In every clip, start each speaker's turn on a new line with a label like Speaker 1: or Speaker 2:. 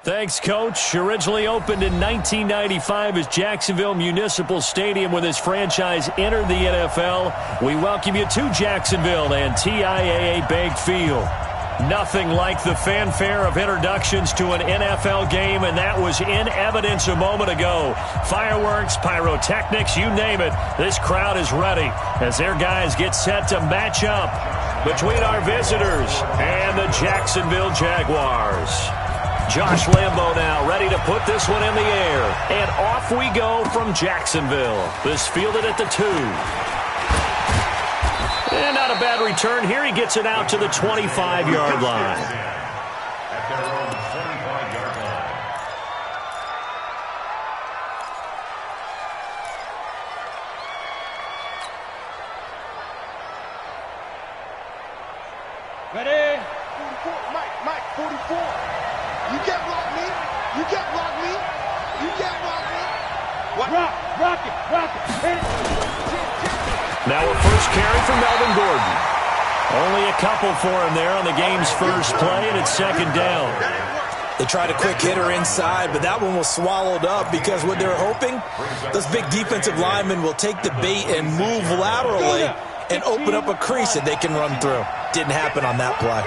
Speaker 1: Thanks, Coach. Originally opened in 1995 as Jacksonville Municipal Stadium when this franchise entered the NFL. We welcome you to Jacksonville and TIAA Bank Field. Nothing like the fanfare of introductions to an NFL game, and that was in evidence a moment ago. Fireworks, pyrotechnics, you name it. This crowd is ready as their guys get set to match up between our visitors and the Jacksonville Jaguars. Josh Lambo now ready to put this one in the air. And off we go from Jacksonville. This fielded at the 2. And not a bad return here. He gets it out to the 25-yard line.
Speaker 2: At their own 25-yard line.
Speaker 3: Ready?
Speaker 4: 44, Mike, 44. You can't block me. You can't block me. You can't block me. What?
Speaker 3: Rock it. Hit it.
Speaker 1: Now a first carry for Melvin Gordon. Only a couple for him there on the game's first play, and it's second down.
Speaker 5: They tried a quick hitter inside, but that one was swallowed up because what they're hoping, those big defensive linemen will take the bait and move laterally and open up a crease that they can run through. Didn't happen on that play.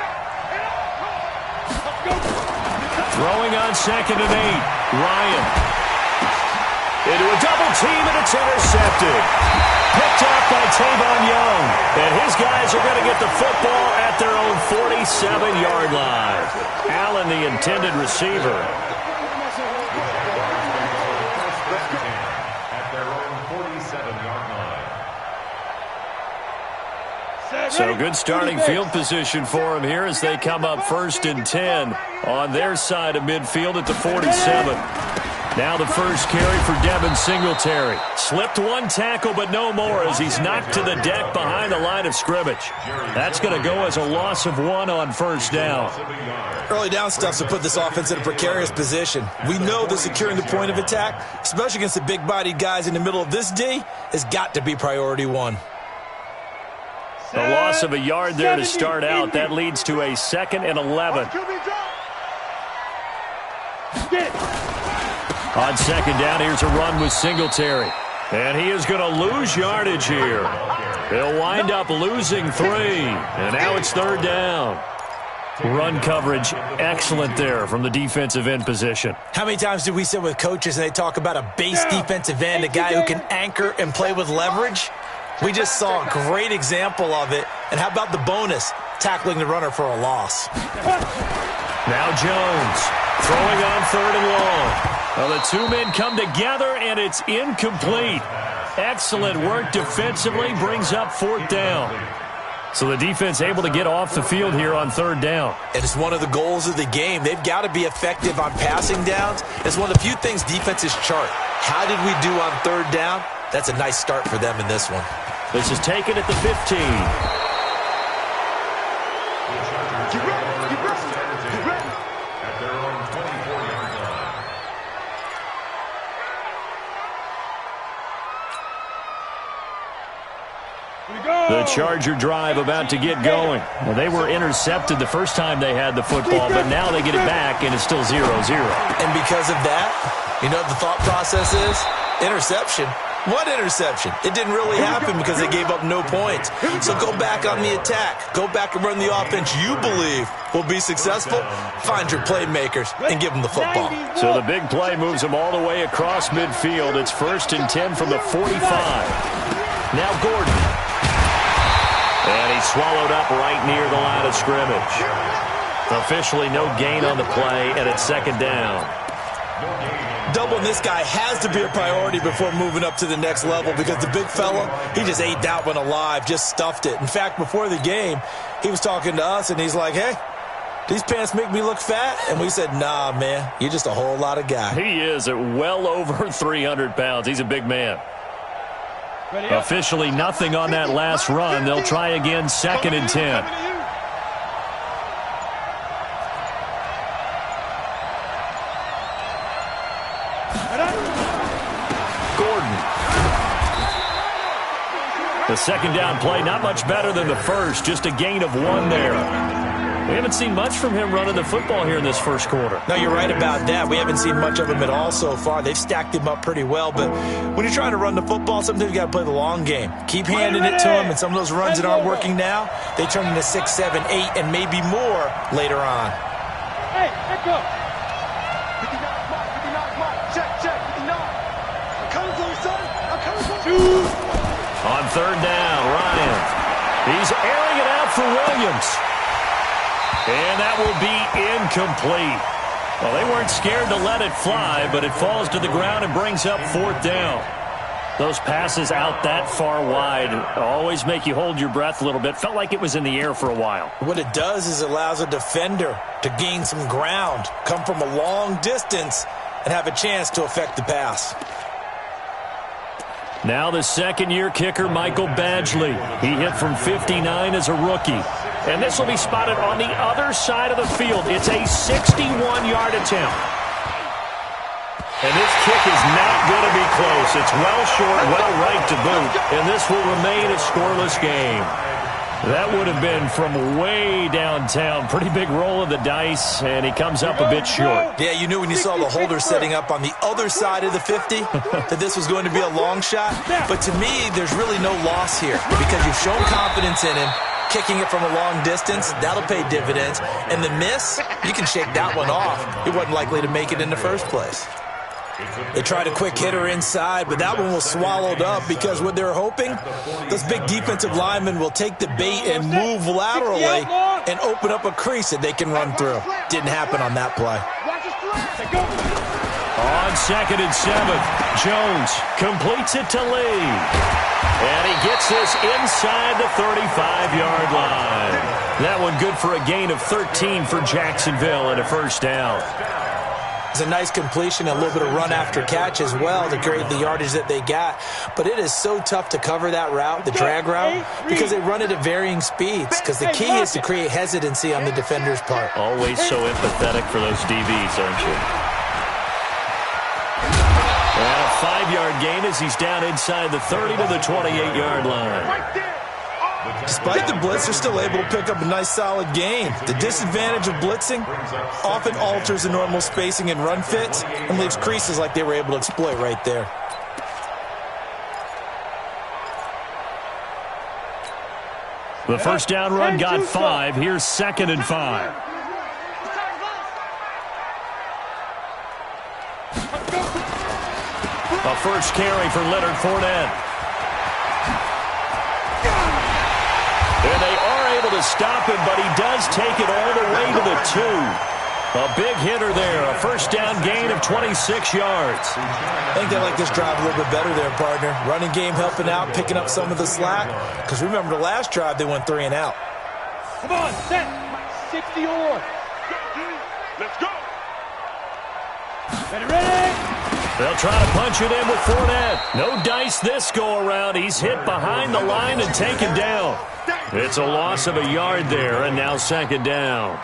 Speaker 1: Throwing on 2nd and 8. Ryan. Into a double team, and it's intercepted. Picked off by Tavon Young. And his guys are going to get the football at their own 47-yard line. Allen, the intended receiver.
Speaker 2: At their own 47-yard line.
Speaker 1: So good starting field position for him here as they come up 1st and 10 on their side of midfield at the 47. Now the first carry for Devin Singletary. Slipped one tackle, but no more as he's knocked to the deck behind the line of scrimmage. That's going to go as a loss of 1 on first down.
Speaker 5: Early down stuff to put this offense in a precarious position. We know that securing the point of attack, especially against the big-bodied guys in the middle of this D, has got to be priority 1.
Speaker 1: A loss of a yard there to start out. That leads to a 2nd and 11. On 2nd down, here's a run with Singletary. And he is going to lose yardage here. He'll wind up losing 3. And now it's 3rd down. Run coverage excellent there from the defensive end position.
Speaker 5: How many times do we sit with coaches and they talk about a base defensive end, a guy who can anchor and play with leverage? We just saw a great example of it. And how about the bonus? Tackling the runner for a loss.
Speaker 1: Now Jones throwing on 3rd and long. Well, the two men come together, and it's incomplete. Excellent work defensively, brings up 4th down. So the defense able to get off the field here on 3rd down.
Speaker 5: It is one of the goals of the game. They've got to be effective on passing downs. It's one of the few things defenses chart. How did we do on 3rd down? That's a nice start for them in this one.
Speaker 1: This is taken at the 15.
Speaker 2: At their own 24-yard line.
Speaker 1: The Charger drive about to get going. Well, they were intercepted the first time they had the football, but now they get it back, and it's still 0-0.
Speaker 5: And because of that, you know what the thought process is? Interception. What interception? It didn't really happen because they gave up no points. So go back on the attack. Go back and run the offense you believe will be successful. Find your playmakers and give them the football.
Speaker 1: So the big play moves them all the way across midfield. It's 1st and 10 from the 45. Now Gordon. And he's swallowed up right near the line of scrimmage. Officially no gain on the play, and it's 2nd down.
Speaker 5: Doubling this guy has to be a priority before moving up to the next level because the big fella, he just ate that one alive, just stuffed it. In fact, before the game, he was talking to us, and he's like, hey, these pants make me look fat? And we said, nah, man, you're just a whole lot of guy.
Speaker 1: He is at well over 300 pounds. He's a big man. Officially nothing on that last run. They'll try again 2nd and 10. The 2nd down play, not much better than the first, just a gain of 1 there. We haven't seen much from him running the football here in this first quarter.
Speaker 5: No, you're right about that. We haven't seen much of him at all so far. They've stacked him up pretty well, but when you're trying to run the football, sometimes you got to play the long game. Keep handing it to him, and some of those runs that aren't working now, they turn into 6, 7, 8, and maybe more later on.
Speaker 3: Hey, let go.
Speaker 4: 59 mark. Check. 59. I'm coming for you, son. I'm coming for you.
Speaker 1: On third down, Ryan. He's airing it out for Williams. And that will be incomplete. Well, they weren't scared to let it fly, but it falls to the ground and brings up fourth down. Those passes out that far wide always make you hold your breath a little bit. Felt like it was in the air for a while.
Speaker 5: What it does is it allows a defender to gain some ground, come from a long distance, and have a chance to affect the pass.
Speaker 1: Now the second-year kicker, Michael Badgley. He hit from 59 as a rookie. And this will be spotted on the other side of the field. It's a 61-yard attempt. And this kick is not going to be close. It's well short, well right to boot. And this will remain a scoreless game. That would have been from way downtown. Pretty big roll of the dice, and he comes up a bit short.
Speaker 5: Yeah, you knew when you saw the holder setting up on the other side of the 50 that this was going to be a long shot. But to me, there's really no loss here because you've shown confidence in him. Kicking it from a long distance, that'll pay dividends. And the miss, you can shake that one off. He wasn't likely to make it in the first place. They tried a quick hitter inside, but that one was swallowed up because what they're hoping, those big defensive linemen will take the bait and move laterally and open up a crease that they can run through. Didn't happen on that play.
Speaker 1: On 2nd and 7, Jones completes it to Lee. And he gets this inside the 35-yard line. That one good for a gain of 13 for Jacksonville and a first down.
Speaker 5: It's a nice completion, a little bit of run after catch as well to create the yardage that they got. But it is so tough to cover that route, the drag route, because they run it at varying speeds. Because the key is to create hesitancy on the defender's part.
Speaker 1: Always so empathetic for those DBs, aren't you? And a 5-yard gain as he's down inside the 30 to the 28-yard line.
Speaker 5: Despite the blitz, they're still able to pick up a nice solid gain. The disadvantage of blitzing often alters the normal spacing and run fits and leaves creases like they were able to exploit right there.
Speaker 1: The first down run got 5. Here's 2nd and 5. A first carry for Leonard Fournette. And they are able to stop him, but he does take it all the way to the 2. A big hitter there. A first down gain of 26 yards.
Speaker 5: I think they like this drive a little bit better there, partner. Running game helping out, picking up some of the slack. Because remember, the last drive, they went 3 and out.
Speaker 3: Come on, set. 60 or.
Speaker 4: Let's go.
Speaker 3: Ready.
Speaker 1: They'll try to punch it in with Fournette. No dice this go-around. He's hit behind the line and taken down. It's a loss of a yard there, and now 2nd down.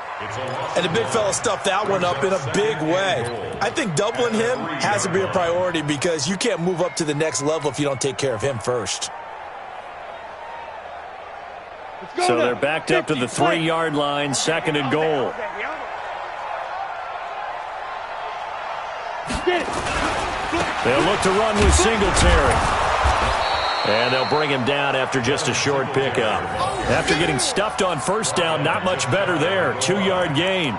Speaker 5: And the big fella stuffed that one up in a big way. I think doubling him has to be a priority because you can't move up to the next level if you don't take care of him first.
Speaker 1: So they're backed up to the 3-yard line, 2nd and goal. They'll look to run with Singletary. And they'll bring him down after just a short pickup. After getting stuffed on first down, not much better there. 2-yard gain.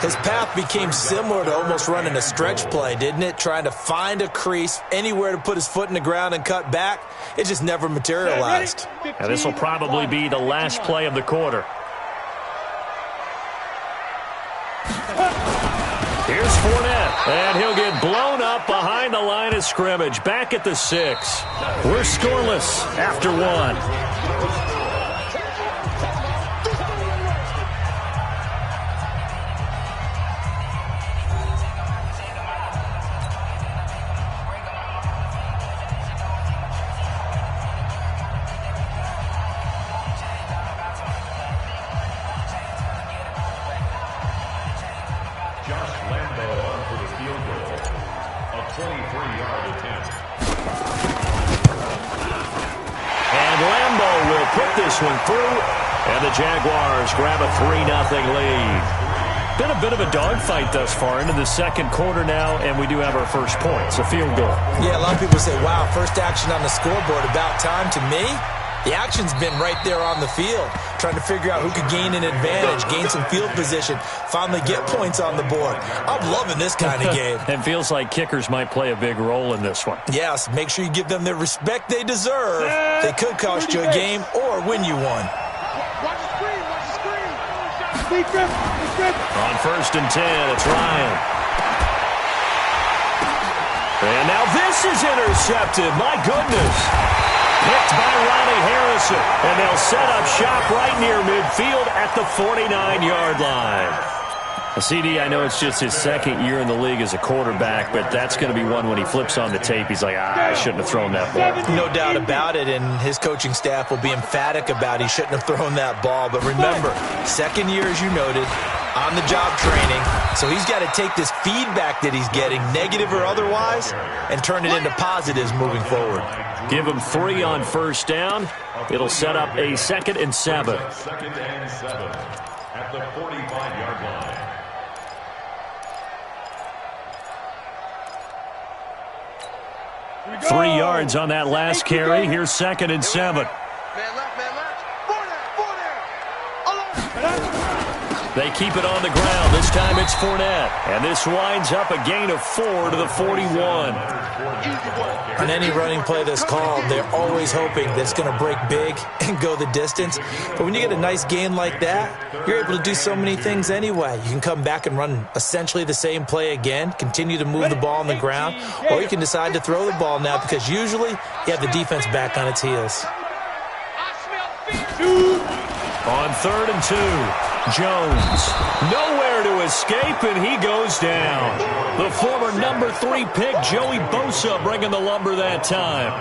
Speaker 5: His path became similar to almost running a stretch play, didn't it? Trying to find a crease, anywhere to put his foot in the ground and cut back. It just never materialized.
Speaker 1: And this will probably be the last play of the quarter. Here's Fournette, and he'll get blown up behind the line of scrimmage. Back at the 6. We're scoreless after 1. Put this one through, And the Jaguars grab a 3-0 lead. Been a bit of a dogfight thus far into the second quarter now, and we do have our first points, a field goal.
Speaker 5: Yeah, a lot of people say, wow, first action on the scoreboard, about time. To me, the action's been right there on the field, trying to figure out who could gain an advantage, gain some field position, finally get points on the board. I'm loving this kind of game.
Speaker 1: It feels like kickers might play a big role in this one.
Speaker 5: Yes, make sure you give them the respect they deserve. They could cost you a game or win you one.
Speaker 4: Watch the screen, watch the screen.
Speaker 1: On 1st and 10, it's Ryan. And now this is intercepted. My goodness. Picked by Ronnie Harrison. And they'll set up shop right near midfield at the 49-yard line. CD, I know it's just his second year in the league as a quarterback, but that's going to be one when he flips on the tape. He's like, I shouldn't have thrown that ball.
Speaker 5: No doubt about it, and his coaching staff will be emphatic about he shouldn't have thrown that ball. But remember, second year, as you noted, on-the-job training. So he's got to take this feedback that he's getting, negative or otherwise, and turn it into positives moving forward.
Speaker 1: Give him 3 on first down. It'll set up a 2nd and 7.
Speaker 2: 2nd and 7 at the 45-yard line.
Speaker 1: 3 yards on that last carry. Here's 2nd and 7.
Speaker 4: Man left, man left. Fournette.
Speaker 1: They keep it on the ground. This time it's Fournette. And this winds up a gain of 4 to the 41.
Speaker 5: On any running play that's called, they're always hoping that it's going to break big and go the distance. But when you get a nice gain like that, you're able to do so many things anyway. You can come back and run essentially the same play again, continue to move the ball on the ground, or you can decide to throw the ball now because usually you have the defense back on its heels.
Speaker 1: On 3rd and 2, Jones. Nowhere to escape, and he goes down. The former number 3 pick, Joey Bosa, bringing the lumber that time.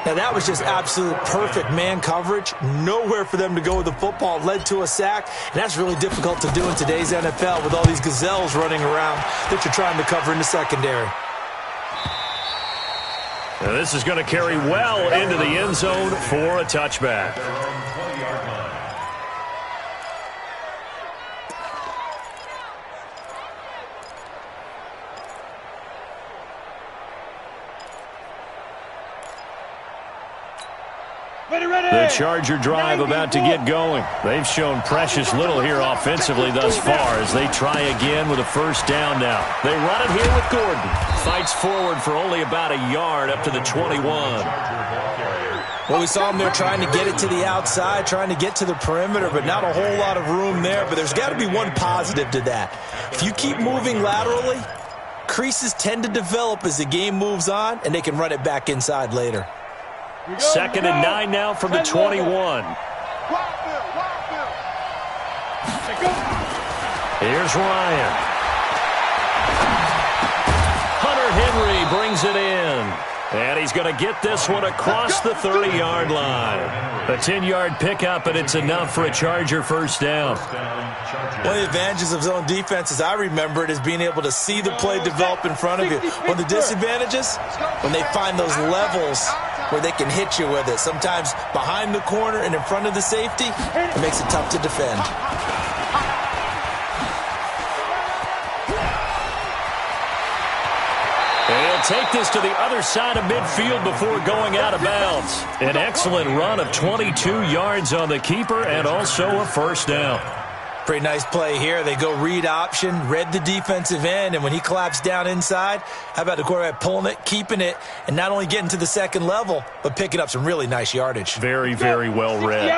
Speaker 5: Now, that was just absolute perfect man coverage. Nowhere for them to go with the football. Led to a sack, and that's really difficult to do in today's NFL with all these gazelles running around that you're trying to cover in the secondary.
Speaker 1: Now this is going to carry well into the end zone for a touchback. The Charger drive about to get going. They've shown precious little here offensively thus far as they try again with a first down now. They run it here with Gordon. Fights forward for only about a yard up to the 21.
Speaker 5: Well, we saw him there trying to get it to the outside, trying to get to the perimeter, but not a whole lot of room there. But there's got to be one positive to that. If you keep moving laterally, creases tend to develop as the game moves on, and they can run it back inside later.
Speaker 1: 2nd and 9 now from the 21. Here's Ryan. Hunter Henry brings it in. And he's going to get this one across the 30-yard line. A 10-yard pickup, and it's enough for a Charger first down.
Speaker 5: One of the advantages of zone defense, as I remember it, is being able to see the play develop in front of you. One of the disadvantages, when they find those levels where they can hit you with it. Sometimes behind the corner and in front of the safety, it makes it tough to defend.
Speaker 1: They'll take this to the other side of midfield before going out of bounds. An excellent run of 22 yards on the keeper and also a first down.
Speaker 5: Pretty nice play here. They go read option, read the defensive end, and when he collapsed down inside, how about the quarterback pulling it, keeping it, and not only getting to the second level, but picking up some really nice yardage.
Speaker 1: Very, very well read.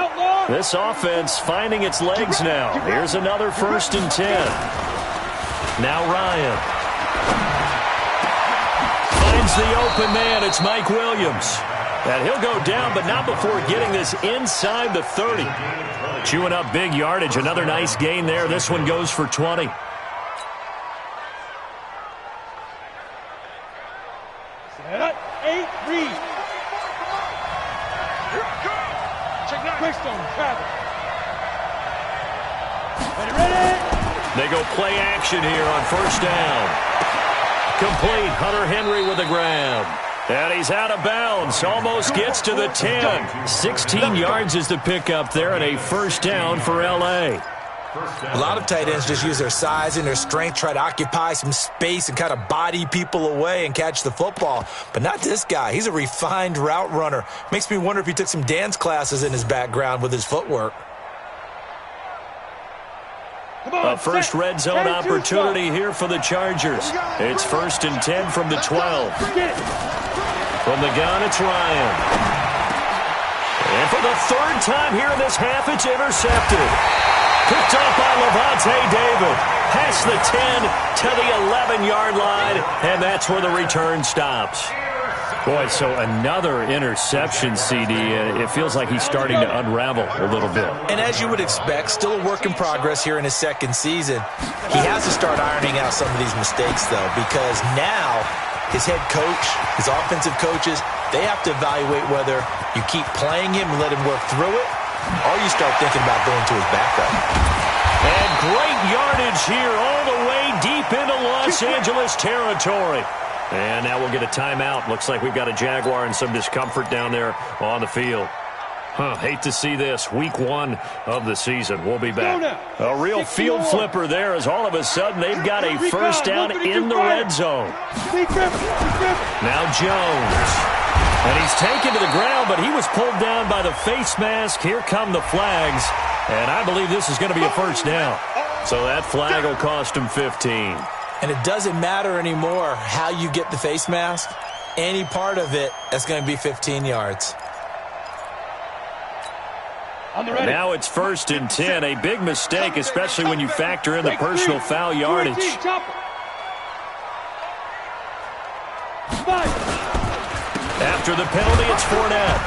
Speaker 1: This offense finding its legs now. Here's another 1st and 10. Now Ryan. Finds the open man. It's Mike Williams. And he'll go down, but not before getting this inside the 30. Chewing up big yardage. Another nice gain there. This one goes for 20.
Speaker 3: 8 read. Quickstone, travel. Ready.
Speaker 1: They go play action here on first down. Complete. Hunter Henry with a grab. And he's out of bounds. Almost gets to the 10. 16 yards is the pickup there, and a first down for L.A.
Speaker 5: A lot of tight ends just use their size and their strength, try to occupy some space and kind of body people away and catch the football. But not this guy. He's a refined route runner. Makes me wonder if he took some dance classes in his background with his footwork.
Speaker 1: A first red zone opportunity here for the Chargers. It's 1st and 10 from the 12. From the gun, it's Ryan. And for the 3rd time here in this half, it's intercepted. Picked off by Levante David. Past the 10 to the 11-yard line, and that's where the return stops. Boy, so another interception, CD. It feels like he's starting to unravel a little bit.
Speaker 5: And as you would expect, still a work in progress here in his 2nd season. He has to start ironing out some of these mistakes, though, because now his head coach, his offensive coaches, they have to evaluate whether you keep playing him and let him work through it, or you start thinking about going to his backup.
Speaker 1: And great yardage here all the way deep into Los Angeles territory. And now we'll get a timeout. Looks like we've got a Jaguar and some discomfort down there on the field. Hate to see this. Week 1 of the season. We'll be back. A real field flipper there as all of a sudden they've got a first down in the red zone. Now Jones. And he's taken to the ground, but he was pulled down by the face mask. Here come the flags. And I believe this is going to be a first down. So that flag will cost him 15.
Speaker 5: And it doesn't matter anymore how you get the face mask. Any part of it, that's going to be 15 yards.
Speaker 1: Now it's 1st and 10. A big mistake, especially when you factor in the personal foul yardage. After the penalty, it's Fournette.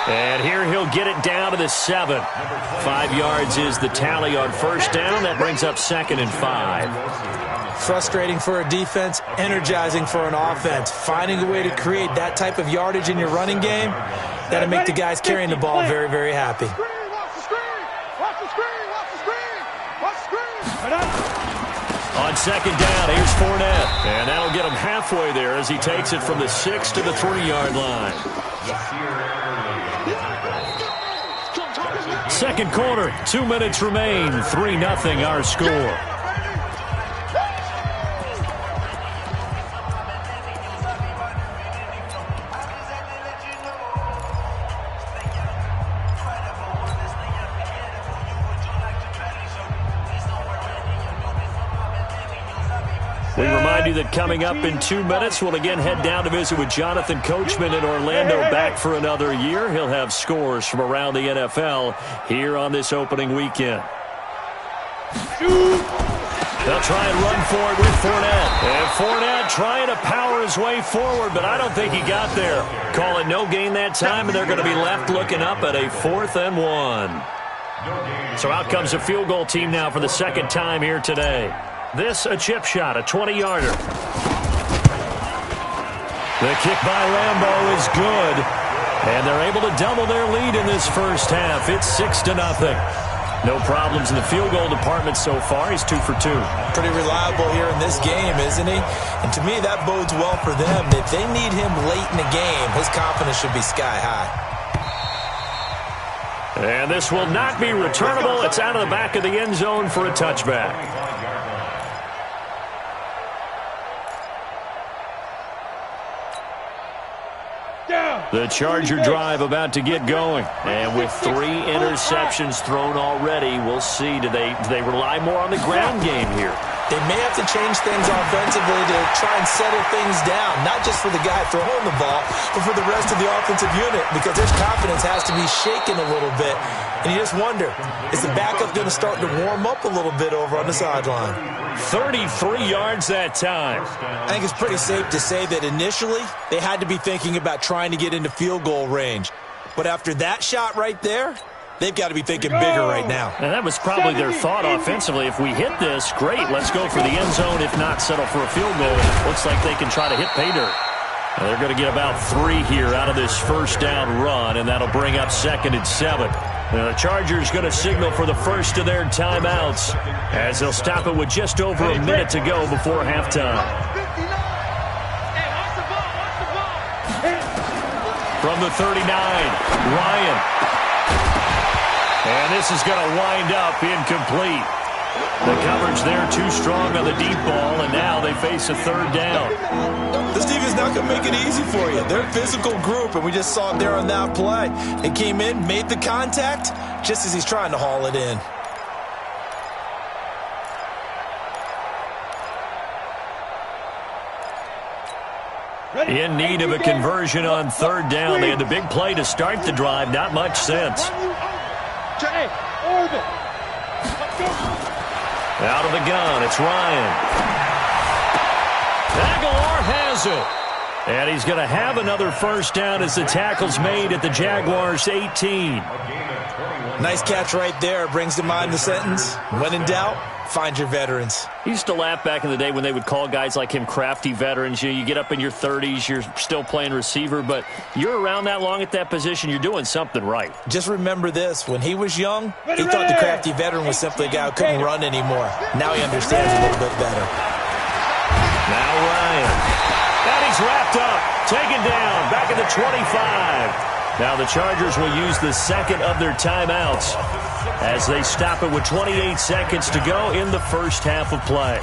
Speaker 1: And here he'll get it down to the 7. 5 yards is the tally on first down. That brings up 2nd and 5.
Speaker 5: Frustrating for a defense, energizing for an offense. Finding a way to create that type of yardage in your running game, that'll make the guys carrying the ball very, very happy.
Speaker 1: On 2nd down, here's Fournette. And that'll get him halfway there as he takes it from the 6 to the 3-yard line. 2nd quarter, 2 minutes remain. 3-0 our score. We remind you that coming up in 2 minutes, we'll again head down to visit with Jonathan Coachman in Orlando, back for another year. He'll have scores from around the NFL here on this opening weekend. They'll try and run for it with Fournette. And Fournette trying to power his way forward, but I don't think he got there. Call it no gain that time, and they're going to be left looking up at a 4th and 1. So out comes a field goal team now for the 2nd time here today. This a chip shot, a 20-yarder. The kick by Lambeau is good. And they're able to double their lead in this first half. It's 6-0. No problems in the field goal department so far. He's 2 for 2.
Speaker 5: Pretty reliable here in this game, isn't he? And to me, that bodes well for them. If they need him late in the game, his confidence should be sky high.
Speaker 1: And this will not be returnable. It's out of the back of the end zone for a touchback. The Charger drive about to get going. And with 3 interceptions thrown already, we'll see. Do they rely more on the ground game here?
Speaker 5: They may have to change things offensively to try and settle things down, not just for the guy throwing the ball, but for the rest of the offensive unit, because their confidence has to be shaken a little bit. And you just wonder, is the backup going to start to warm up a little bit over on the sideline?
Speaker 1: 33 yards that time.
Speaker 5: I think it's pretty safe to say that initially they had to be thinking about trying to get into field goal range. But after that shot right there, they've got to be thinking bigger right now.
Speaker 1: And that was probably their thought offensively. If we hit this, great, let's go for the end zone. If not, settle for a field goal. Looks like they can try to hit pay dirt. Now they're going to get about 3 here out of this first down run, and that'll bring up 2nd and 7. Now the Chargers going to signal for the first of their timeouts as they'll stop it with just over a minute to go before halftime. from the 39. Ryan. And this is going to wind up incomplete. The coverage there too strong on the deep ball, and now they face a third down.
Speaker 5: This defense not going to make it easy for you. They're a physical group, and we just saw it there on that play. They came in, made the contact, just as he's trying to haul it in.
Speaker 1: In need of a conversion on third down. They had the big play to start the drive. Not much sense. Out of the gun, it's Ryan. Aguilar has it. And he's going to have another first down as the tackle's made at the Jaguars' 18.
Speaker 5: Nice catch right there. Brings to mind the sentence, when in doubt, find your veterans.
Speaker 1: He used to laugh back in the day when they would call guys like him crafty veterans. You get up in your 30s, you're still playing receiver, but you're around that long at that position, you're doing something right.
Speaker 5: Just remember this. When he was young, he thought the crafty veteran was simply a guy who couldn't run anymore. Now he understands a little bit better.
Speaker 1: Now Ryan. And he's wrapped up. Taken down. Back at the 25. Now the Chargers will use the second of their timeouts as they stop it with 28 seconds to go in the first half of play.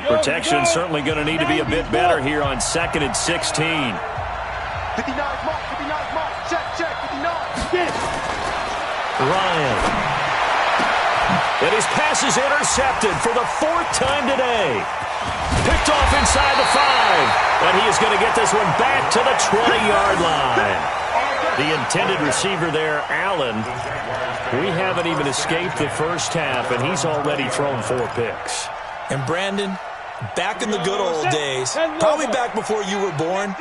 Speaker 1: Protection certainly going to need to be a bit better here on 2nd and 16.
Speaker 4: 59 mark, check, 59.
Speaker 1: Ryan. And his pass is intercepted for the 4th time today. Picked off inside the 5. And he is going to get this one back to the 20-yard line. The intended receiver there, Allen. We haven't even escaped the first half, and he's already thrown 4 picks.
Speaker 5: And Brandon, back in the good old days, probably back before you were born,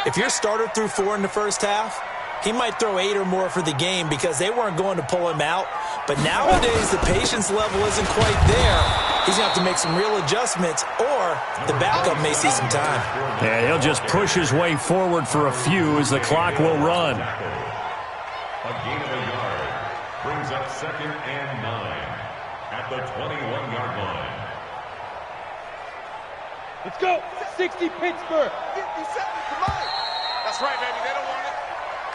Speaker 5: if your starter threw 4 in the first half, he might throw 8 or more for the game because they weren't going to pull him out. But nowadays, the patience level isn't quite there. He's going to have to make some real adjustments, or the backup may see some time.
Speaker 1: And he'll just push his way forward for a few as the clock will run.
Speaker 2: A gain of a yard brings up 2nd and 9 at the 21-yard line.
Speaker 3: Let's go. 60 Pittsburgh.
Speaker 4: 57, come on. That's right, baby. They don't want it.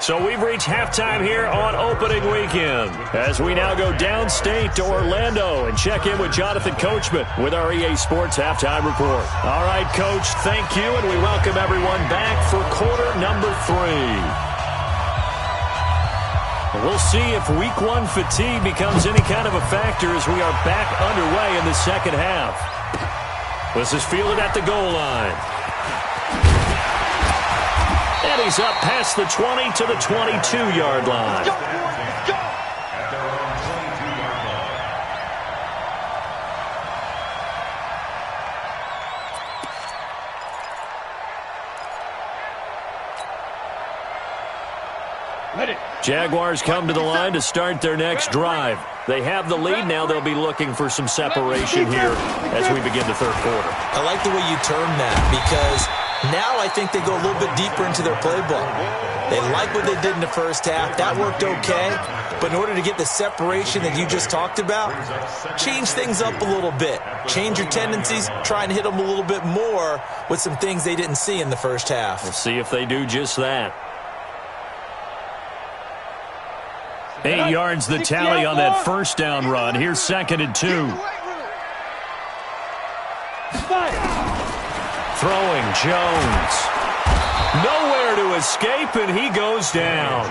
Speaker 1: So we've reached halftime here on opening weekend as we now go downstate to Orlando and check in with Jonathan Coachman with our EA Sports Halftime Report. All right, Coach, thank you, and we welcome everyone back for quarter number 3. We'll see if Week 1 fatigue becomes any kind of a factor as we are back underway in the second half. This is fielded at the goal line. And he's up past the 20 to the 22-yard line.
Speaker 2: At their own 22-yard line.
Speaker 1: Jaguars come to the line to start their next drive. They have the lead. Now they'll be looking for some separation here as we begin the third quarter.
Speaker 5: I like the way you term that because now I think they go a little bit deeper into their playbook. They like what they did in the first half. That worked okay. But in order to get the separation that you just talked about, change things up a little bit. Change your tendencies. Try and hit them a little bit more with some things they didn't see in the first half.
Speaker 1: We'll see if they do just that. 8 yards the tally on that first down run. Here's 2nd and 2. Throwing Jones. Nowhere to escape, and he goes down.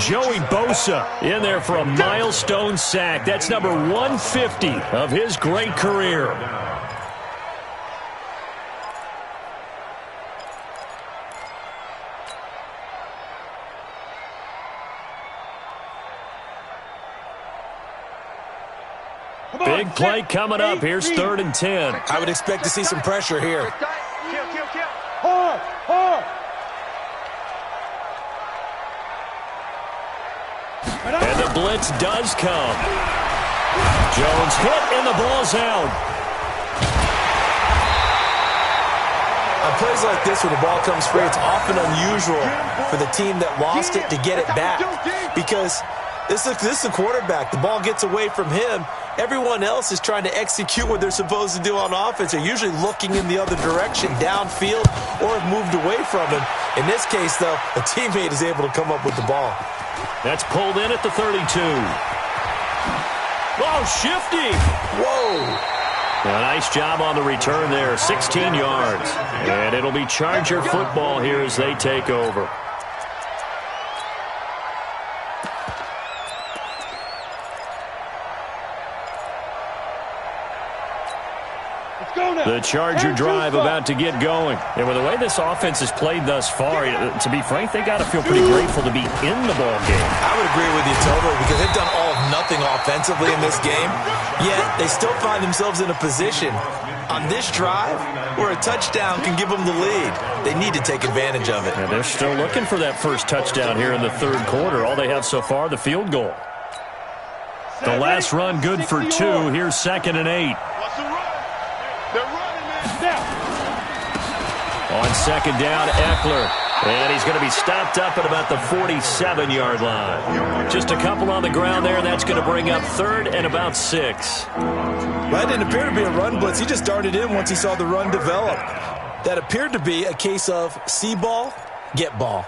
Speaker 1: Joey Bosa in there for a milestone sack. That's number 150 of his great career. Big play coming up. Here's 3rd and 10.
Speaker 5: I would expect to see some pressure here.
Speaker 3: Hard.
Speaker 1: And the blitz does come. Jones hit, and the ball's out.
Speaker 5: On plays like this, when the ball comes free, it's often unusual for the team that lost it to get it back because this is the quarterback. The ball gets away from him, everyone else is trying to execute what they're supposed to do on offense. They're usually looking in the other direction, downfield, or have moved away from him. In this case, though, a teammate is able to come up with the ball.
Speaker 1: That's pulled in at the 32. Oh, shifty.
Speaker 5: Whoa.
Speaker 1: A nice job on the return there, 16 yards. And it'll be Charger football here as they take over. The Charger drive about to get going. And with the way this offense has played thus far, to be frank, they got to feel pretty grateful to be in the ball game.
Speaker 5: I would agree with you totally because they've done all of nothing offensively in this game, yet they still find themselves in a position on this drive where a touchdown can give them the lead. They need to take advantage of it.
Speaker 1: And they're still looking for that first touchdown here in the third quarter. All they have so far, the field goal. The last run good for 2. Here's 2nd and 8. On 2nd down, Eckler. And he's going to be stopped up at about the 47-yard line. Just a couple on the ground there. That's going to bring up 3rd and about 6.
Speaker 5: That didn't appear to be a run blitz. He just darted in once he saw the run develop. That appeared to be a case of see ball, get ball.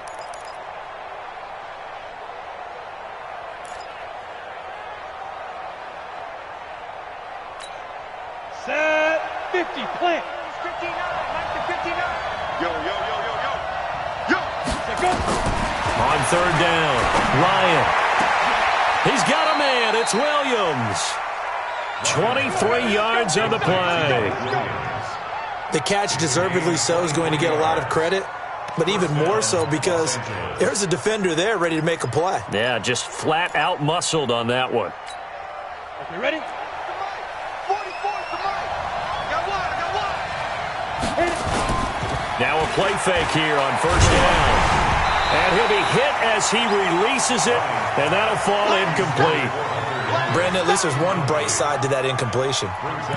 Speaker 3: Set 50, plant.
Speaker 4: 59, Mike to 59. Yo.
Speaker 1: On 3rd down, Ryan. He's got a man. It's Williams. 23 yards on the play.
Speaker 5: The catch, deservedly so, is going to get a lot of credit, but even more so because there's a defender there ready to make a play.
Speaker 1: Yeah, just flat out muscled on that one.
Speaker 3: Okay, ready?
Speaker 4: 44 to Mike. Got one.
Speaker 1: Now a play fake here on 1st down. And he'll be hit as he releases it, and that'll fall incomplete.
Speaker 5: Brandon, at least there's one bright side to that incompletion.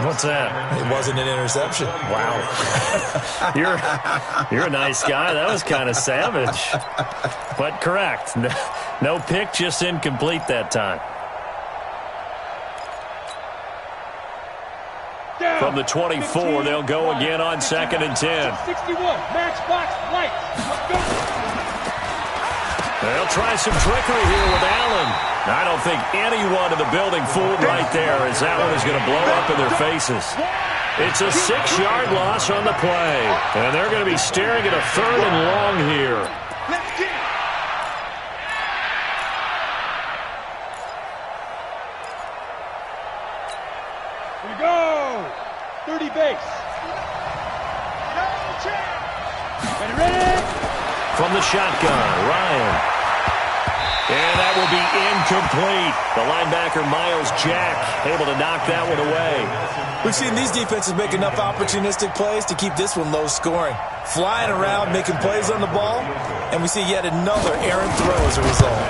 Speaker 1: What's that?
Speaker 5: It wasn't an interception.
Speaker 1: Wow. You're a nice guy. That was kind of savage. But correct. No pick, just incomplete that time. From the 24, they'll go again on 2nd and 10.
Speaker 3: 61, matchbox lights. Let's go.
Speaker 1: They'll try some trickery here with Allen. I don't think anyone in the building fooled right there, as that one is going to blow up in their faces. It's a 6-yard loss on the play. And they're going to be staring at a 3rd and long here.
Speaker 4: Let's get it.
Speaker 3: Here we go. 30 base. Ready?
Speaker 1: From the shotgun, Ryan. And that will be incomplete. The linebacker, Miles Jack, able to knock that one away.
Speaker 5: We've seen these defenses make enough opportunistic plays to keep this one low scoring. Flying around, making plays on the ball, and we see yet another errant throw as a result.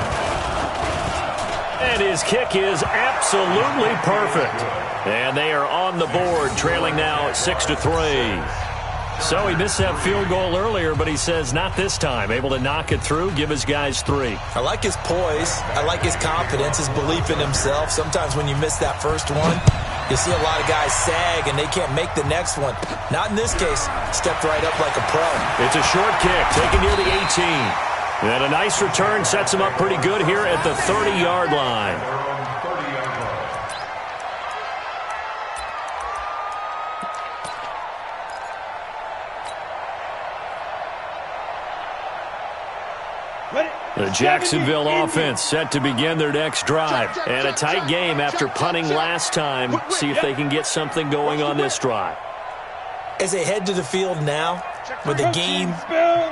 Speaker 1: And his kick is absolutely perfect. And they are on the board, trailing now 6-3. So he missed that field goal earlier, but he says not this time. Able to knock it through, give his guys 3.
Speaker 5: I like his poise. I like his confidence, his belief in himself. Sometimes when you miss that first one, you see a lot of guys sag and they can't make the next one. Not in this case. Stepped right up like a pro.
Speaker 1: It's a short kick, taken near the 18. And a nice return sets him up pretty good here at the 30-yard line. The Jacksonville offense set to begin their next drive. And a tight game after punting last time. See if they can get something going on this drive.
Speaker 5: As they head to the field now, with the game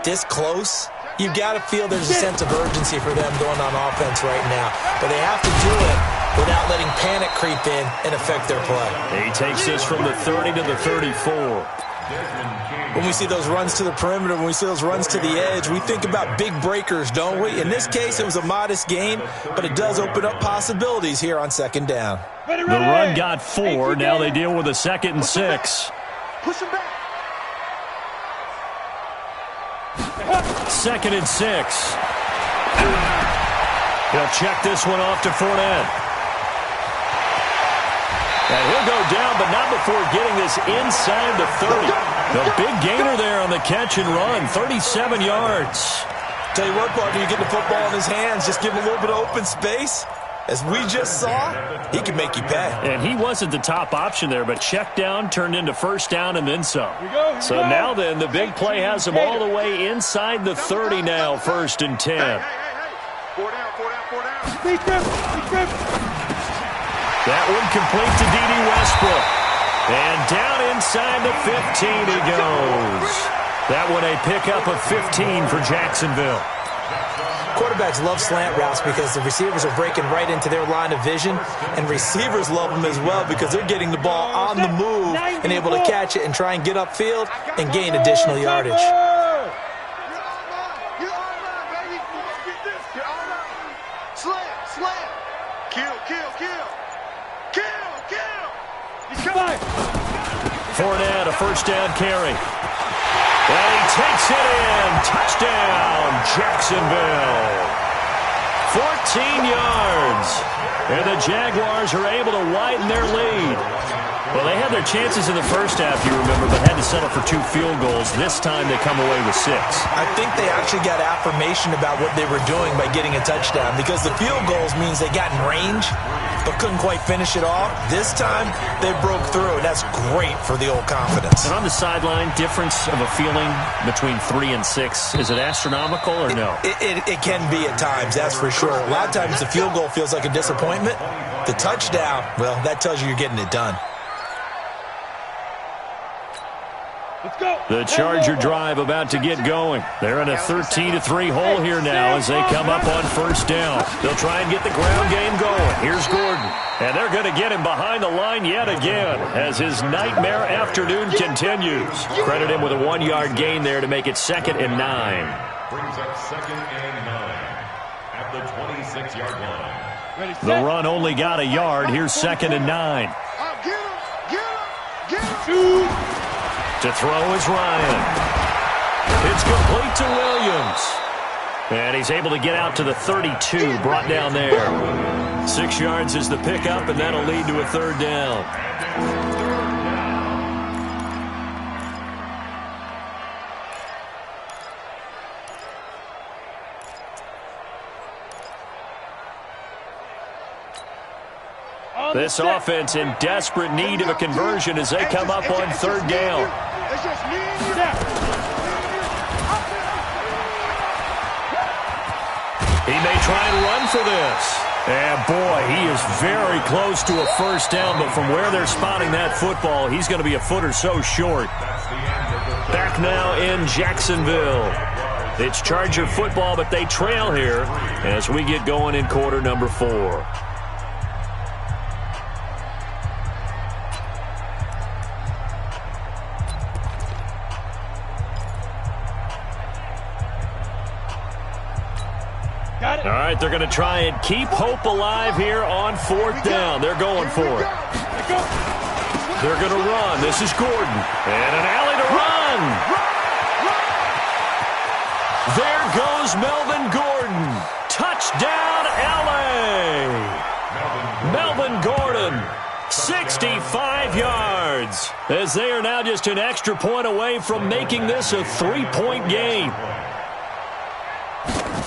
Speaker 5: this close, you've got to feel there's a sense of urgency for them going on offense right now. But they have to do it without letting panic creep in and affect their play.
Speaker 1: He takes this from the 30 to the 34.
Speaker 5: When we see those runs to the perimeter, when we see those runs to the edge, we think about big breakers, don't we? In this case, it was a modest game, but it does open up possibilities here on 2nd down.
Speaker 1: The run got 4. Now they deal with a 2nd and 6.
Speaker 4: Push him back.
Speaker 1: 2nd and 6. He'll check this one off to Fournette. And he'll go down, but not before getting this inside the 30. The big gainer there on the catch and run, 37 yards.
Speaker 5: Tell you what, partner, you get the football in his hands, just give him a little bit of open space. As we just saw, he can make you pay.
Speaker 1: And he wasn't the top option there, but check down turned into first down and then some. So now then, the big play has him all the way inside the 30 now, 1st and 10.
Speaker 4: Hey. 4 down.
Speaker 1: That one complete to D.D. Westbrook. And down inside the 15 he goes. That one a pickup of 15 for Jacksonville.
Speaker 5: Quarterbacks love slant routes because the receivers are breaking right into their line of vision, and receivers love them as well because they're getting the ball on the move and able to catch it and try and get upfield and gain additional yardage.
Speaker 4: Slam. Kill.
Speaker 1: Fournette, a first down carry. And he takes it in. Touchdown, Jacksonville. 14 yards. And the Jaguars are able to widen their lead. Well, they had their chances in the first half, you remember, but had to settle for 2 field goals. This time they come away with 6.
Speaker 5: I think they actually got affirmation about what they were doing by getting a touchdown, because the field goals means they got in range but couldn't quite finish it off. This time they broke through, and that's great for the old confidence.
Speaker 1: And on the sideline, difference of a feeling between 3 and 6, is it astronomical or no?
Speaker 5: It can be at times, that's for sure. A lot of times the field goal feels like a disappointment. The touchdown, well, that tells you you're getting it done.
Speaker 3: Let's go.
Speaker 1: The Charger drive about to get going. They're in a 13-3 hole here now as they come up on first down. They'll try and get the ground game going. Here's Gordon. And they're going to get him behind the line yet again as his nightmare afternoon continues. Credit him with a 1-yard gain there to make it 2nd and 9.
Speaker 2: Brings up 2nd and 9 at the 26-yard line.
Speaker 1: The run only got a yard. Here's 2nd and 9.
Speaker 4: Get him.
Speaker 1: To throw is Ryan. It's complete to Williams. And he's able to get out to the 32, brought down there. 6 yards is the pickup, and that'll lead to a 3rd down. This offense in desperate need of a conversion as they come up on 3rd down. He may try and run for this. And boy, he is very close to a first down, but from where they're spotting that football, he's going to be a foot or so short. Back now in Jacksonville. It's Charger football, but they trail here as we get going in quarter number 4. All right, they're going to try and keep hope alive here on 4th down. They're going for it. They're going to run. This is Gordon. And an alley to run. There goes Melvin Gordon. Touchdown, L.A. Melvin Gordon, 65 yards. As they are now just an extra point away from making this a 3-point game.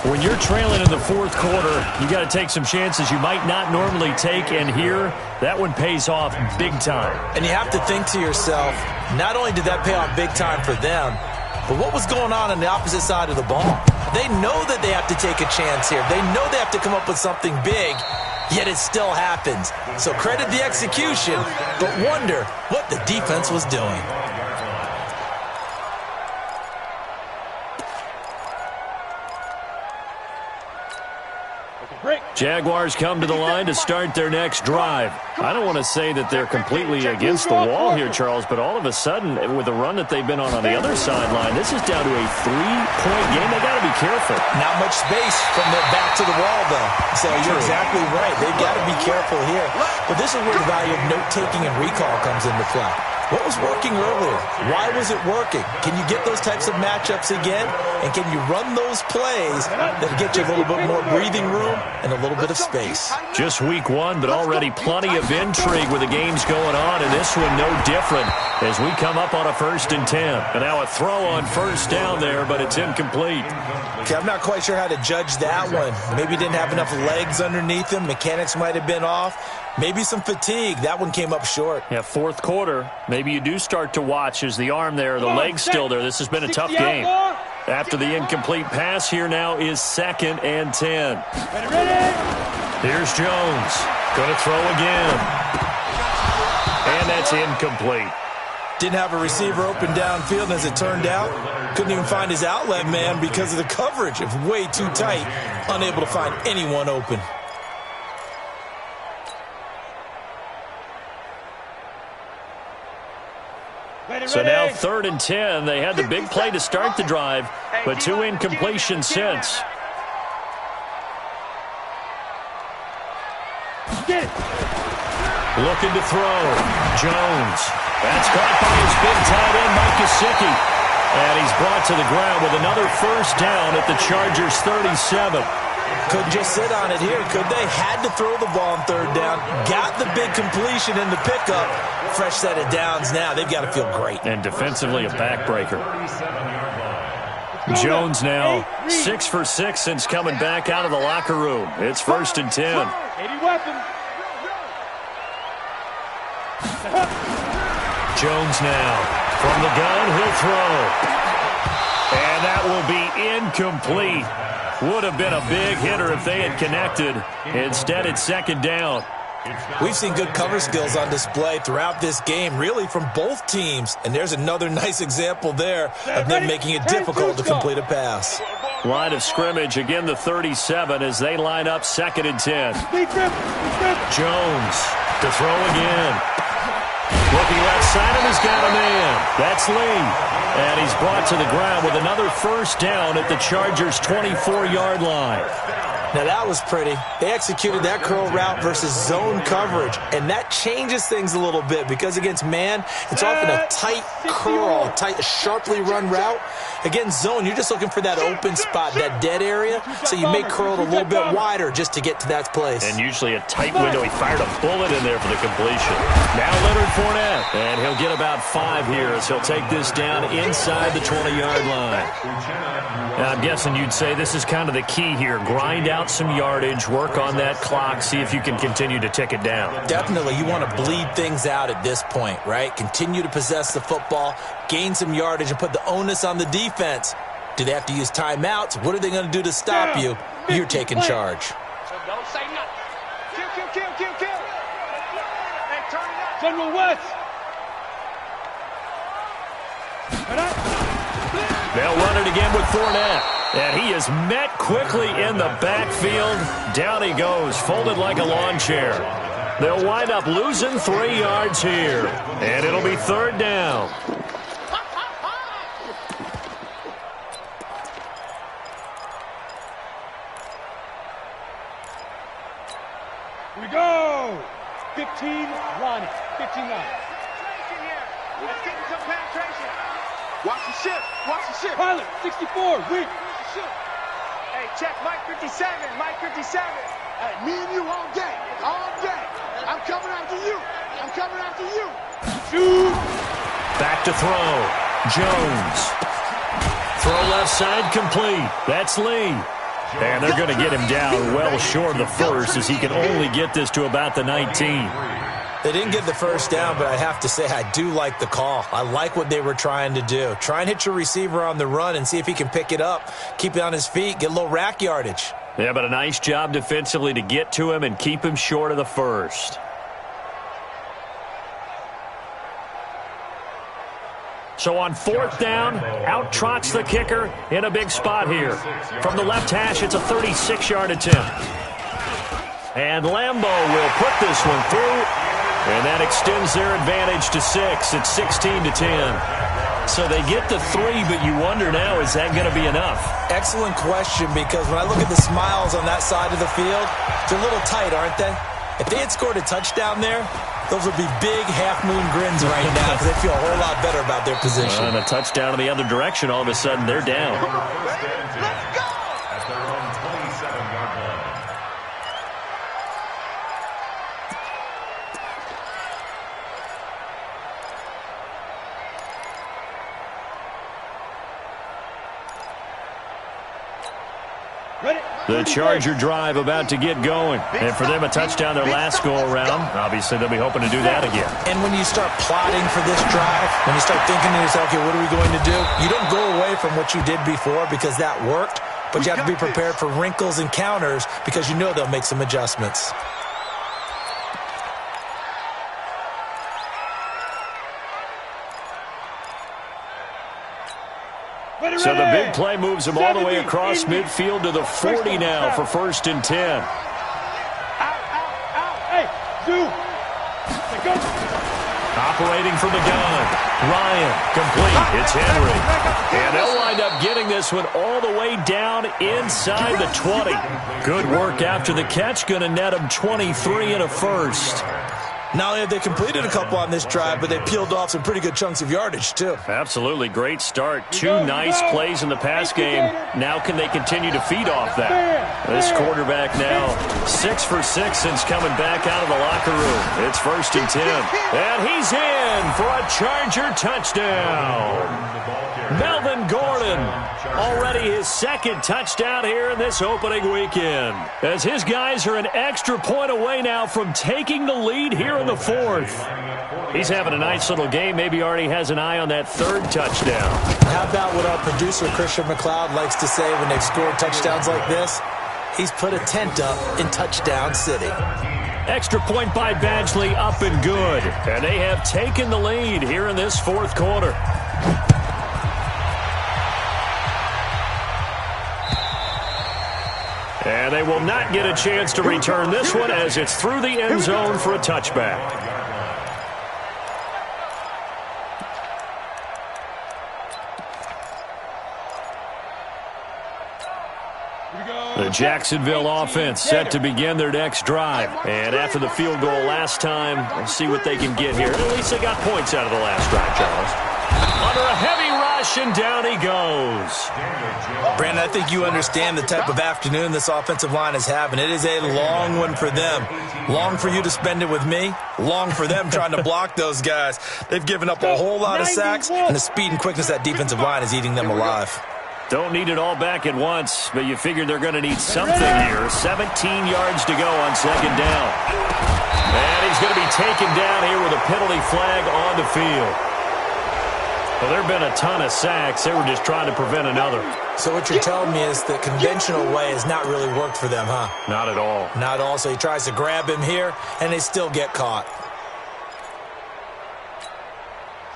Speaker 1: When you're trailing in the 4th quarter, you got to take some chances you might not normally take, and here, that one pays off big time.
Speaker 5: And you have to think to yourself, not only did that pay off big time for them, but what was going on the opposite side of the ball? They know that they have to take a chance here. They know they have to come up with something big, yet it still happens. So credit the execution, but wonder what the defense was doing.
Speaker 1: Jaguars come to the line to start their next drive. I don't want to say that they're completely against the wall here, Charles, but all of a sudden, with the run that they've been on the other sideline, this is down to a 3-point game. They got to be careful.
Speaker 5: Not much space from the back to the wall, though. So you're exactly right. They've got to be careful here. But this is where the value of note-taking and recall comes into play. What was working earlier? Why was it working? Can you get those types of matchups again? And can you run those plays that get you a little bit more breathing room and a little bit of space?
Speaker 1: Just week one, but already plenty of intrigue with the games going on, and this one no different as we come up on a 1st and 10. And now a throw on 1st down there, but it's incomplete.
Speaker 5: Okay, I'm not quite sure how to judge that one. Maybe he didn't have enough legs underneath him. Mechanics might have been off. Maybe some fatigue. That one came up short.
Speaker 1: Yeah, 4th quarter. Maybe you do start to watch as the arm there, the leg's still there. This has been a tough game. After the incomplete pass, here now is 2nd and 10. Here's Jones. Going to throw again. And that's incomplete.
Speaker 5: Didn't have a receiver open downfield, and as it turned out, couldn't even find his outlet man because of the coverage. It was way too tight, unable to find anyone open.
Speaker 1: So now 3rd and 10. They had the big play to start the drive, but 2 incompletions since. Looking to throw. Jones. That's caught by his big tight end, Mike Gesicki. And he's brought to the ground with another 1st down at the Chargers' 37.
Speaker 5: Couldn't just sit on it here, could they? Had to throw the ball on 3rd down. Got the big completion in the pickup. Fresh set of downs now. They've got to feel great.
Speaker 1: And defensively a backbreaker. Jones now 6 for 6 since coming back out of the locker room. It's 1st and 10.
Speaker 3: 80 weapons.
Speaker 1: Jones now from the gun. He'll throw. And that will be incomplete. Would have been a big hitter if they had connected. Instead, it's 2nd down.
Speaker 5: We've seen good cover skills on display throughout this game, really from both teams. And there's another nice example there of them making it difficult to complete a pass.
Speaker 1: Line of scrimmage, again the 37 as they line up 2nd and 10. Jones to throw again. Looking left side, and he's got a man. That's Lee. And he's brought to the ground with another 1st down at the Chargers' 24-yard line.
Speaker 5: Now, that was pretty. They executed that curl route versus zone coverage, and that changes things a little bit because against man, it's often a tight curl, a sharply run route. Against zone, you're just looking for that open spot, that dead area, so you make curl it a little bit wider just to get to that place.
Speaker 1: And usually a tight window. He fired a bullet in there for the completion. Now Leonard Fournette, and he'll get about 5 here as he'll take this down inside the 20-yard line. Now, I'm guessing you'd say this is kind of the key here. Grind out some yardage, work on that clock, see if you can continue to tick it down.
Speaker 5: Definitely. You want to bleed things out at this point, right? Continue to possess the football, gain some yardage, and put the onus on the defense. Do they have to use timeouts? What are they going to do to stop you? You're taking charge.
Speaker 4: So don't say nothing. Kill. Hey, turn it up.
Speaker 3: General West.
Speaker 1: They'll run it again with Fournette. And he is met quickly in the backfield. Down he goes, folded like a lawn chair. They'll wind up losing 3 yards here. And it'll be 3rd down.
Speaker 3: Here we go. 15, Ronnie. 15 line.
Speaker 4: Let's get some penetration. Watch the ship.
Speaker 3: Pilot, 64, weak.
Speaker 4: Hey, check Mike 57. Hey, me and you all day. I'm coming after you.
Speaker 3: Shoot.
Speaker 1: Back to throw. Jones. Throw left side complete. That's Lee. And they're going to get him down well short of the 1st as he can only get this to about the 19.
Speaker 5: They didn't get the 1st down, but I have to say I do like the call. I like what they were trying to do. Try and hit your receiver on the run and see if he can pick it up, keep it on his feet, get a little rack yardage.
Speaker 1: Yeah, but a nice job defensively to get to him and keep him short of the 1st. So on 4th down, out trots the kicker in a big spot here. From the left hash, it's a 36-yard attempt. And Lambeau will put this one through, and that extends their advantage to 6. It's 16-10. So they get the 3, but you wonder now, is that going to be enough?
Speaker 5: Excellent question, because when I look at the smiles on that side of the field, they're a little tight, aren't they? If they had scored a touchdown there, those would be big half-moon grins right now because they feel a whole lot better about their position.
Speaker 1: And a touchdown in the other direction, all of a sudden they're down.
Speaker 2: Let's go! At their own 27-yard line.
Speaker 1: The Charger drive about to get going. And for them, a touchdown their last go-around. Obviously, they'll be hoping to do that again.
Speaker 5: And when you start plotting for this drive, when you start thinking to yourself, okay, what are we going to do? You don't go away from what you did before because that worked, but you have to be prepared for wrinkles and counters because you know they'll make some adjustments.
Speaker 1: So the big play moves him all the way across midfield to the 40 now for 1st and 10.
Speaker 3: Out. Hey, Zoo. Go.
Speaker 1: Operating from the gun. Ryan, complete. It's Henry. And they'll wind up getting this one all the way down inside the 20. Good work after the catch. Going to net them 23 and a first.
Speaker 5: Not only have they completed a couple on this drive, but they peeled off some pretty good chunks of yardage, too.
Speaker 1: Absolutely. Great start. 2 nice plays in the pass game. Now can they continue to feed off that? This quarterback now 6 for 6 since coming back out of the locker room. It's 1st and 10. And he's in for a Charger touchdown. Melvin Gordon, already his 2nd touchdown here in this opening weekend. As his guys are an extra point away now from taking the lead here in the 4th. He's having a nice little game. Maybe already has an eye on that 3rd touchdown.
Speaker 5: How about what our producer, Christian McLeod, likes to say when they've scored touchdowns like this? He's put a tent up in Touchdown City.
Speaker 1: Extra point by Badgley, up and good. And they have taken the lead here in this 4th quarter. And they will not get a chance to return this one as it's through the end zone for a touchback. The Jacksonville offense set to begin their next drive. And after the field goal last time, we'll see what they can get here. At least they got points out of the last drive, Charles. Under a heavy rush, and down he goes.
Speaker 5: Brandon, I think you understand the type of afternoon this offensive line is having. It is a long one for them. Long for you to spend it with me. Long for them trying to block those guys. They've given up a whole lot of sacks, and the speed and quickness of that defensive line is eating them alive.
Speaker 1: Don't need it all back at once, but you figure they're going to need something here. 17 yards to go on 2nd down. And he's going to be taken down here with a penalty flag on the field. Well, there have been a ton of sacks. They were just trying to prevent another.
Speaker 5: So what you're telling me is the conventional way has not really worked for them, huh?
Speaker 1: Not at all.
Speaker 5: Not at all. So he tries to grab him here, and they still get caught.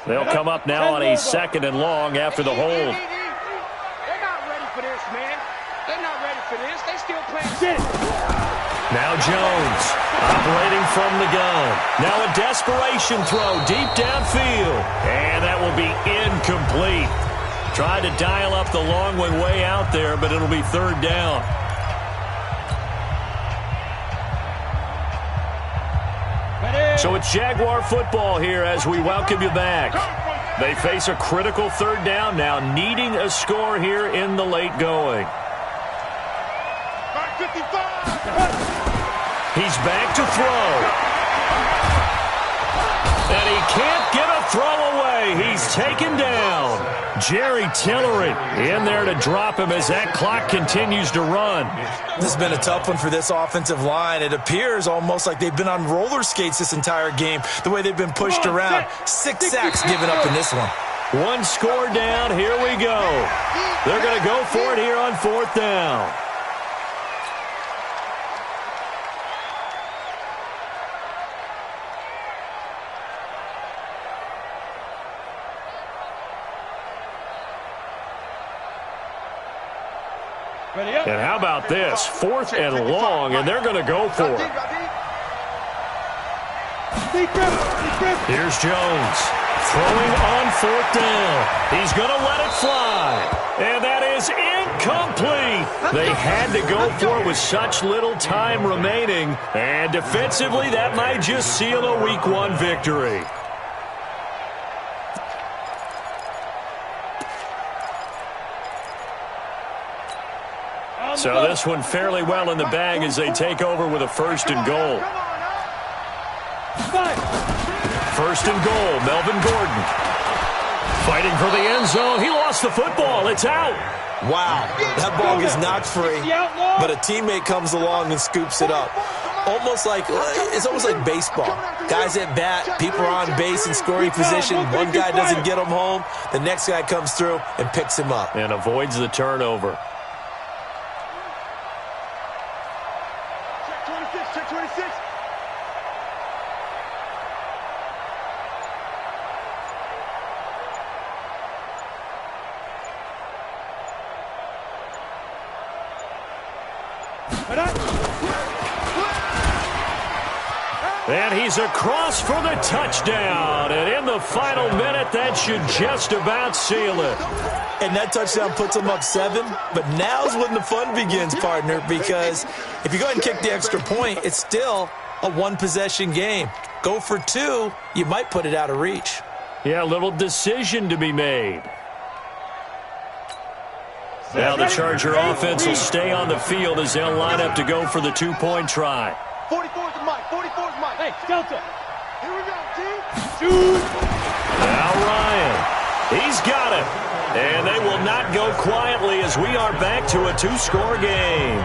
Speaker 1: They'll come up now on a 2nd and long after the hold.
Speaker 4: They're not ready for this, man. They're not ready for this. They still playing.
Speaker 1: Now Jones, operating from the gun. Now a desperation throw deep downfield. And that will be incomplete. Tried to dial up the long one way out there, but it'll be 3rd down. So it's Jaguar football here as we welcome you back. They face a critical 3rd down now, needing a score here in the late going.
Speaker 4: 55.
Speaker 1: He's back to throw. And he can't get a throw away. He's taken down. Jerry Tillery in there to drop him as that clock continues to run.
Speaker 5: This has been a tough one for this offensive line. It appears almost like they've been on roller skates this entire game, the way they've been pushed around. 6 sacks given up in this one.
Speaker 1: 1 score down. Here we go. They're going to go for it here on 4th down. And how about this? 4th and long, and they're going to go for it. Here's Jones. Throwing on 4th down. He's going to let it fly. And that is incomplete. They had to go for it with such little time remaining. And defensively, that might just seal a Week 1 victory. So this one fairly well in the bag as they take over with a 1st and goal. 1st and goal, Melvin Gordon. Fighting for the end zone. He lost the football. It's out.
Speaker 5: Wow, that ball is not free, but a teammate comes along and scoops it up. It's almost like baseball. Guys at bat, people are on base in scoring position. One guy doesn't get him home. The next guy comes through and picks him up.
Speaker 1: And avoids the turnover.
Speaker 4: Check 26.
Speaker 1: And he's across for the touchdown. And in the final minute, that should just about seal it.
Speaker 5: And that touchdown puts them up 7. But now's when the fun begins, partner, because if you go ahead and kick the extra point, it's still a one-possession game. Go for 2, you might put it out of reach.
Speaker 1: Yeah, a little decision to be made. Now the Charger offense will stay on the field as they'll line up to go for the 2-point try.
Speaker 4: 44's the mic. 44's mic.
Speaker 3: Hey, Delta.
Speaker 4: Here we go, team.
Speaker 3: Shoot.
Speaker 1: Now Ryan. He's got it. And they will not go quietly as we are back to a 2-score game.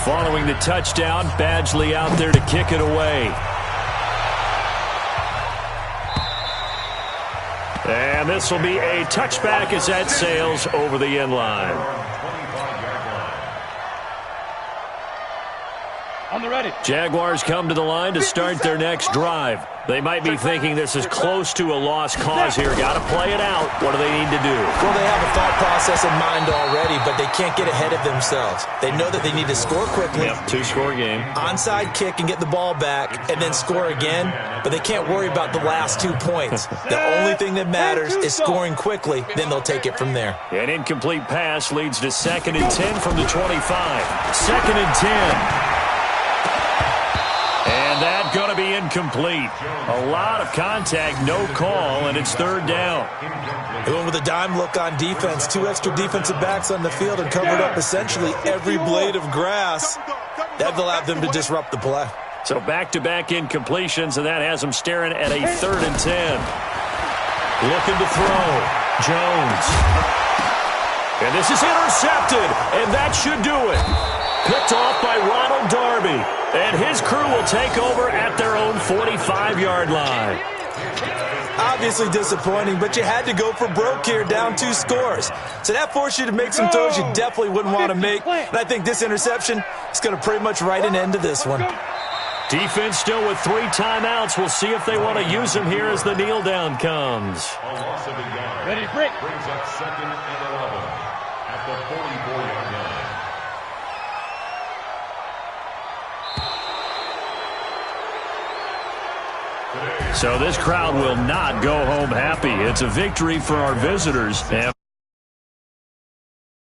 Speaker 1: Following the touchdown, Badgley out there to kick it away. And this will be a touchback as that sails over the end line.
Speaker 3: On the ready.
Speaker 1: Jaguars come to the line to start their next drive. They might be thinking this is close to a lost cause here. Got to play it out. What do they need to do?
Speaker 5: Well, they have a thought process in mind already, but they can't get ahead of themselves. They know that they need to score quickly.
Speaker 1: Yep, 2-score game.
Speaker 5: Onside kick and get the ball back and then score again, but they can't worry about the last 2 points. The only thing that matters is scoring quickly, then they'll take it from there.
Speaker 1: An incomplete pass leads to 2nd and 10 from the 25. 2nd and 10. And that going to be incomplete. A lot of contact, no call, and it's 3rd down.
Speaker 5: They went with a dime look on defense. 2 extra defensive backs on the field and covered up essentially every blade of grass. That allowed them to disrupt the play.
Speaker 1: So back-to-back incompletions, and that has them staring at a 3rd and 10. Looking to throw. Jones. And this is intercepted, and that should do it. Picked off by Ronald Darby. And his crew will take over at their own 45-yard line.
Speaker 5: Obviously disappointing, but you had to go for broke here, down 2 scores. So that forced you to make some throws you definitely wouldn't want to make. And I think this interception is going to pretty much write an end to this one.
Speaker 1: Defense still with 3 timeouts. We'll see if they want to use them here as the kneel down comes.
Speaker 2: A loss of a yard.
Speaker 3: Ready to break.
Speaker 2: Brings up 2nd and 11 at the 44-yard line. So this crowd will not go home happy. It's a victory for our visitors.